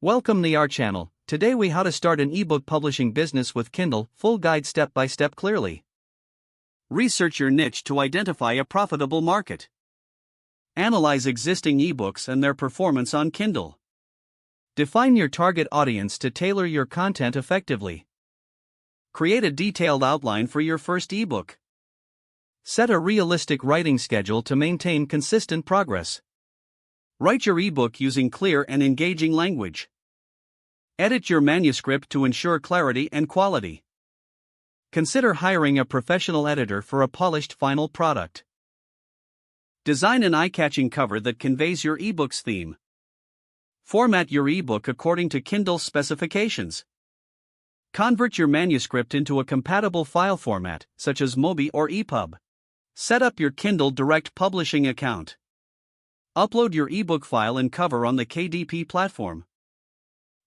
Welcome to our channel. Today we how to start an ebook publishing business with Kindle, full guide step by step clearly. Research your niche to identify a profitable market. Analyze existing ebooks and their performance on Kindle. Define your target audience to tailor your content effectively. Create a detailed outline for your first ebook. Set a realistic writing schedule to maintain consistent progress. Write your ebook using clear and engaging language. Edit your manuscript to ensure clarity and quality. Consider hiring a professional editor for a polished final product. Design an eye-catching cover that conveys your ebook's theme. Format your ebook according to Kindle's specifications. Convert your manuscript into a compatible file format, such as MOBI or EPUB. Set up your Kindle Direct Publishing account. Upload your ebook file and cover on the KDP platform.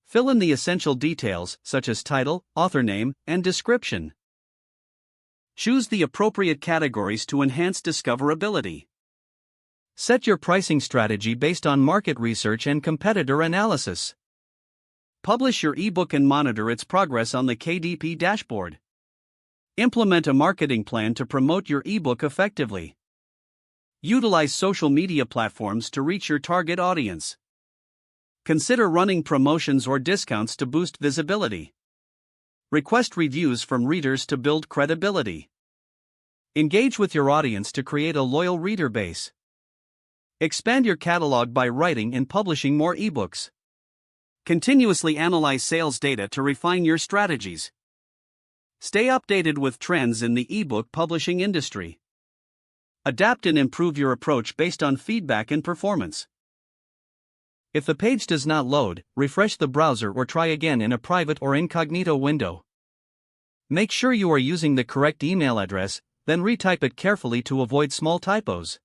Fill in the essential details, such as title, author name, and description. Choose the appropriate categories to enhance discoverability. Set your pricing strategy based on market research and competitor analysis. Publish your ebook and monitor its progress on the KDP dashboard. Implement a marketing plan to promote your ebook effectively. Utilize social media platforms to reach your target audience. Consider running promotions or discounts to boost visibility. Request reviews from readers to build credibility. Engage with your audience to create a loyal reader base. Expand your catalog by writing and publishing more ebooks. Continuously analyze sales data to refine your strategies. Stay updated with trends in the ebook publishing industry. Adapt and improve your approach based on feedback and performance. If the page does not load, refresh the browser or try again in a private or incognito window. Make sure you are using the correct email address, then retype it carefully to avoid small typos.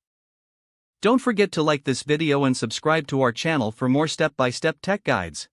Don't forget to like this video and subscribe to our channel for more step-by-step tech guides.